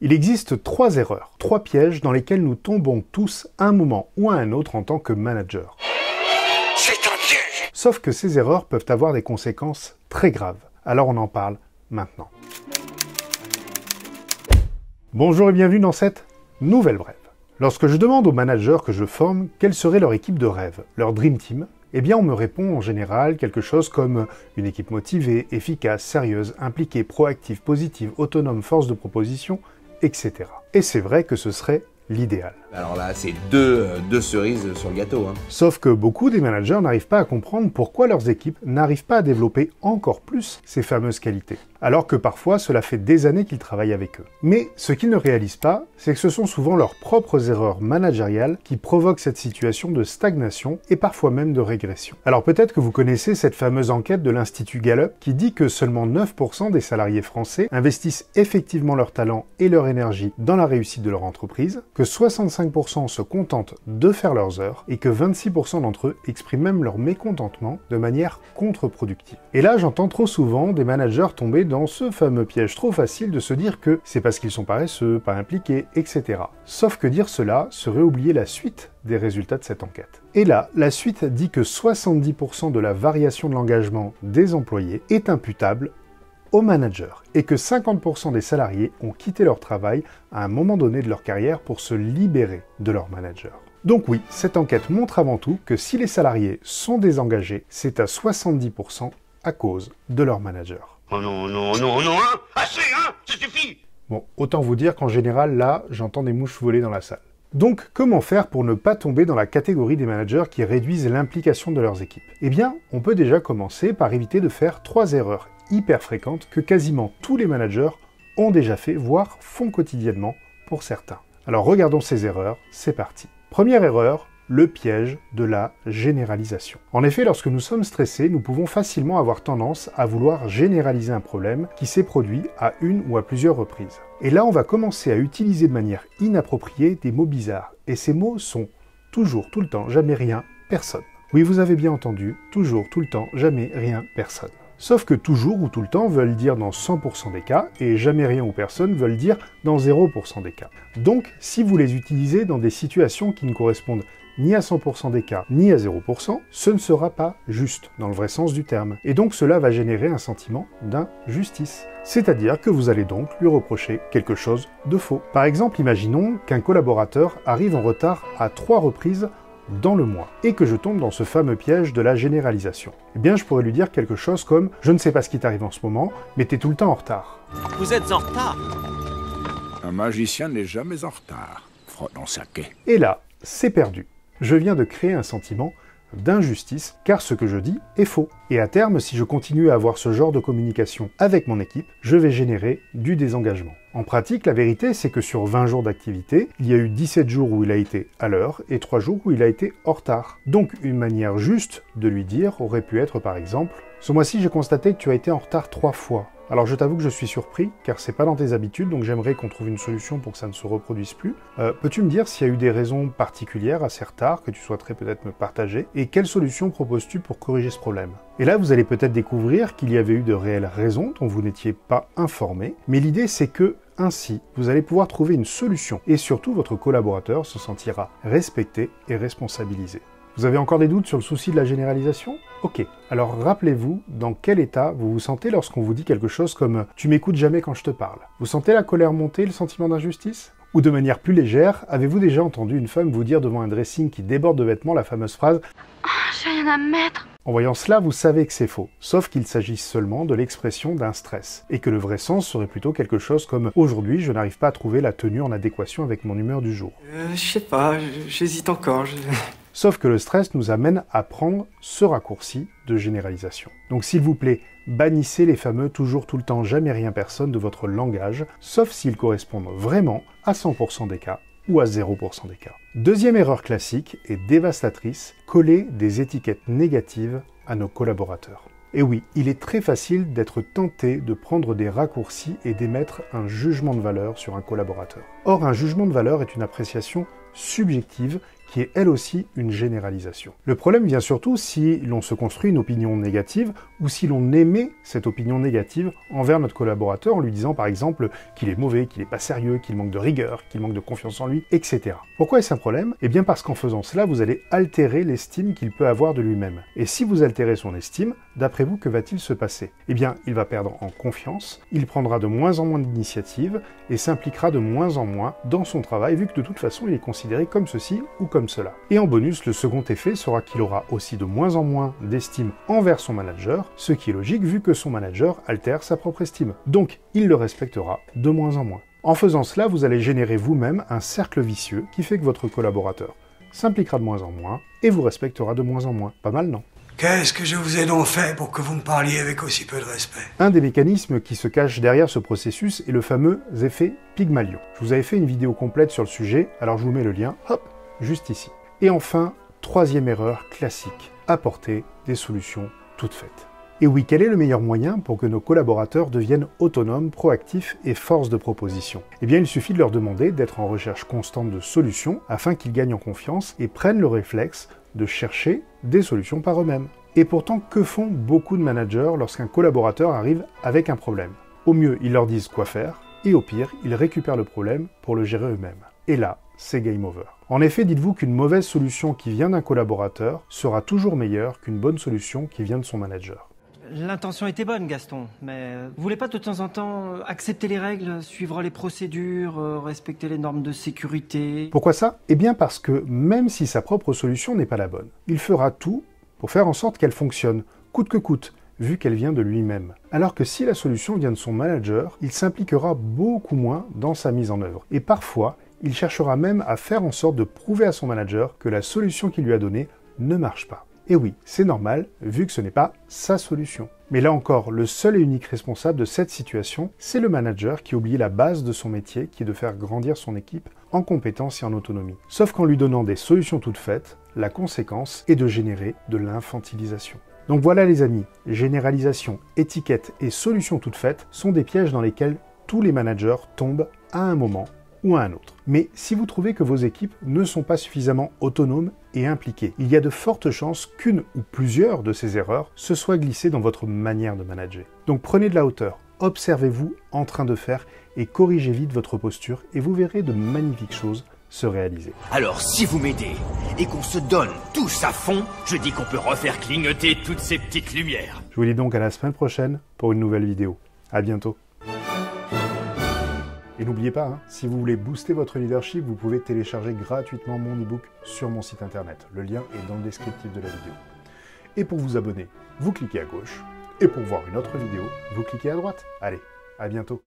Il existe 3 erreurs, 3 pièges dans lesquels nous tombons tous à un moment ou à un autre en tant que manager. C'est un piège! Sauf que ces erreurs peuvent avoir des conséquences très graves. Alors on en parle maintenant. Bonjour et bienvenue dans cette nouvelle brève. Lorsque je demande aux managers que je forme quelle serait leur équipe de rêve, leur dream team, eh bien on me répond en général quelque chose comme une équipe motivée, efficace, sérieuse, impliquée, proactive, positive, autonome, force de proposition, etc. Et c'est vrai que ce serait l'idéal. Alors là, c'est deux cerises sur le gâteau. Sauf que beaucoup des managers n'arrivent pas à comprendre pourquoi leurs équipes n'arrivent pas à développer encore plus ces fameuses qualités, alors que parfois cela fait des années qu'ils travaillent avec eux. Mais ce qu'ils ne réalisent pas, c'est que ce sont souvent leurs propres erreurs managériales qui provoquent cette situation de stagnation et parfois même de régression. Alors peut-être que vous connaissez cette fameuse enquête de l'Institut Gallup qui dit que seulement 9% des salariés français investissent effectivement leur talent et leur énergie dans la réussite de leur entreprise, que 65% se contentent de faire leurs heures et que 26% d'entre eux expriment même leur mécontentement de manière contre-productive. Et là, j'entends trop souvent des managers tomber dans ce fameux piège trop facile de se dire que c'est parce qu'ils sont paresseux, pas impliqués, etc. Sauf que dire cela serait oublier la suite des résultats de cette enquête. Et là, la suite dit que 70% de la variation de l'engagement des employés est imputable aux managers et que 50% des salariés ont quitté leur travail à un moment donné de leur carrière pour se libérer de leur manager. Donc oui, cette enquête montre avant tout que si les salariés sont désengagés, c'est à 70% à cause de leur manager. Oh non, non, non, non, hein! Assez, hein! Ça suffit! Bon, autant vous dire qu'en général, là, j'entends des mouches voler dans la salle. Donc, comment faire pour ne pas tomber dans la catégorie des managers qui réduisent l'implication de leurs équipes? Eh bien, on peut déjà commencer par éviter de faire 3 erreurs hyper fréquentes que quasiment tous les managers ont déjà fait, voire font quotidiennement pour certains. Alors regardons ces erreurs, c'est parti. Première erreur, le piège de la généralisation. En effet, lorsque nous sommes stressés, nous pouvons facilement avoir tendance à vouloir généraliser un problème qui s'est produit à une ou à plusieurs reprises. Et là, on va commencer à utiliser de manière inappropriée des mots bizarres. Et ces mots sont toujours, tout le temps, jamais rien, personne. Oui, vous avez bien entendu, toujours, tout le temps, jamais rien, personne. Sauf que toujours ou tout le temps veulent dire dans 100% des cas, et jamais rien ou personne veulent dire dans 0% des cas. Donc, si vous les utilisez dans des situations qui ne correspondent ni à 100% des cas, ni à 0%, ce ne sera pas juste, dans le vrai sens du terme. Et donc cela va générer un sentiment d'injustice. C'est-à-dire que vous allez donc lui reprocher quelque chose de faux. Par exemple, imaginons qu'un collaborateur arrive en retard à 3 reprises dans le mois, et que je tombe dans ce fameux piège de la généralisation. Eh bien, je pourrais lui dire quelque chose comme « Je ne sais pas ce qui t'arrive en ce moment, mais t'es tout le temps en retard. » Vous êtes en retard. Un magicien n'est jamais en retard. Frottant sa quai. Et là, c'est perdu. Je viens de créer un sentiment d'injustice, car ce que je dis est faux. Et à terme, si je continue à avoir ce genre de communication avec mon équipe, je vais générer du désengagement. En pratique, la vérité, c'est que sur 20 jours d'activité, il y a eu 17 jours où il a été à l'heure et 3 jours où il a été en retard. Donc, une manière juste de lui dire aurait pu être, par exemple, « Ce mois-ci, j'ai constaté que tu as été en retard 3 fois. Alors je t'avoue que je suis surpris, car c'est pas dans tes habitudes, donc j'aimerais qu'on trouve une solution pour que ça ne se reproduise plus. Peux-tu me dire s'il y a eu des raisons particulières à ces retards que tu souhaiterais peut-être me partager, et quelle solution proposes-tu pour corriger ce problème ?» Et là, vous allez peut-être découvrir qu'il y avait eu de réelles raisons dont vous n'étiez pas informé, mais l'idée c'est que, ainsi, vous allez pouvoir trouver une solution, et surtout votre collaborateur se sentira respecté et responsabilisé. Vous avez encore des doutes sur le souci de la généralisation? Ok, alors rappelez-vous dans quel état vous vous sentez lorsqu'on vous dit quelque chose comme « tu m'écoutes jamais quand je te parle ». Vous sentez la colère monter, le sentiment d'injustice? Ou de manière plus légère, avez-vous déjà entendu une femme vous dire devant un dressing qui déborde de vêtements la fameuse phrase « Oh, j'ai rien à me mettre ». En voyant cela, vous savez que c'est faux, sauf qu'il s'agit seulement de l'expression d'un stress, et que le vrai sens serait plutôt quelque chose comme « aujourd'hui, je n'arrive pas à trouver la tenue en adéquation avec mon humeur du jour ». Je sais pas, j'hésite encore. Sauf que le stress nous amène à prendre ce raccourci de généralisation. Donc s'il vous plaît, bannissez les fameux toujours, tout le temps, jamais rien, personne de votre langage, sauf s'ils correspondent vraiment à 100% des cas ou à 0% des cas. Deuxième erreur classique et dévastatrice, coller des étiquettes négatives à nos collaborateurs. Et oui, il est très facile d'être tenté de prendre des raccourcis et d'émettre un jugement de valeur sur un collaborateur. Or, un jugement de valeur est une appréciation subjective qui est elle aussi une généralisation. Le problème vient surtout si l'on se construit une opinion négative ou si l'on émet cette opinion négative envers notre collaborateur en lui disant par exemple qu'il est mauvais, qu'il n'est pas sérieux, qu'il manque de rigueur, qu'il manque de confiance en lui, etc. Pourquoi est-ce un problème? Eh bien parce qu'en faisant cela, vous allez altérer l'estime qu'il peut avoir de lui-même. Et si vous altérez son estime, d'après vous, que va-t-il se passer? Eh bien, il va perdre en confiance, il prendra de moins en moins d'initiatives et s'impliquera de moins en moins dans son travail vu que de toute façon, il est considéré comme ceci ou comme cela. Et en bonus, le second effet sera qu'il aura aussi de moins en moins d'estime envers son manager, ce qui est logique vu que son manager altère sa propre estime. Donc, il le respectera de moins en moins. En faisant cela, vous allez générer vous-même un cercle vicieux qui fait que votre collaborateur s'impliquera de moins en moins et vous respectera de moins en moins. Pas mal, non? Qu'est-ce que je vous ai donc fait pour que vous me parliez avec aussi peu de respect? Un des mécanismes qui se cache derrière ce processus est le fameux effet Pygmalion. Je vous avais fait une vidéo complète sur le sujet, alors je vous mets le lien, hop, juste ici. Et enfin, troisième erreur classique, apporter des solutions toutes faites. Et oui, quel est le meilleur moyen pour que nos collaborateurs deviennent autonomes, proactifs et force de proposition? Eh bien, il suffit de leur demander d'être en recherche constante de solutions afin qu'ils gagnent en confiance et prennent le réflexe de chercher des solutions par eux-mêmes. Et pourtant, que font beaucoup de managers lorsqu'un collaborateur arrive avec un problème? Au mieux, ils leur disent quoi faire, et au pire, ils récupèrent le problème pour le gérer eux-mêmes. Et là, c'est game over. En effet, dites-vous qu'une mauvaise solution qui vient d'un collaborateur sera toujours meilleure qu'une bonne solution qui vient de son manager. L'intention était bonne, Gaston, mais vous voulez pas de temps en temps accepter les règles, suivre les procédures, respecter les normes de sécurité? Pourquoi ça? Eh bien parce que même si sa propre solution n'est pas la bonne, il fera tout pour faire en sorte qu'elle fonctionne, coûte que coûte, vu qu'elle vient de lui-même. Alors que si la solution vient de son manager, il s'impliquera beaucoup moins dans sa mise en œuvre. Et parfois, il cherchera même à faire en sorte de prouver à son manager que la solution qu'il lui a donnée ne marche pas. Et oui, c'est normal, vu que ce n'est pas sa solution. Mais là encore, le seul et unique responsable de cette situation, c'est le manager qui oublie la base de son métier, qui est de faire grandir son équipe en compétences et en autonomie. Sauf qu'en lui donnant des solutions toutes faites, la conséquence est de générer de l'infantilisation. Donc voilà les amis, généralisation, étiquette et solutions toutes faites sont des pièges dans lesquels tous les managers tombent à un moment ou à un autre. Mais si vous trouvez que vos équipes ne sont pas suffisamment autonomes et impliquées, il y a de fortes chances qu'une ou plusieurs de ces erreurs se soient glissées dans votre manière de manager. Donc prenez de la hauteur, observez-vous en train de faire et corrigez vite votre posture et vous verrez de magnifiques choses se réaliser. Alors si vous m'aidez et qu'on se donne tous à fond, je dis qu'on peut refaire clignoter toutes ces petites lumières. Je vous dis donc à la semaine prochaine pour une nouvelle vidéo. À bientôt. Et n'oubliez pas, si vous voulez booster votre leadership, vous pouvez télécharger gratuitement mon e-book sur mon site internet. Le lien est dans le descriptif de la vidéo. Et pour vous abonner, vous cliquez à gauche. Et pour voir une autre vidéo, vous cliquez à droite. Allez, à bientôt.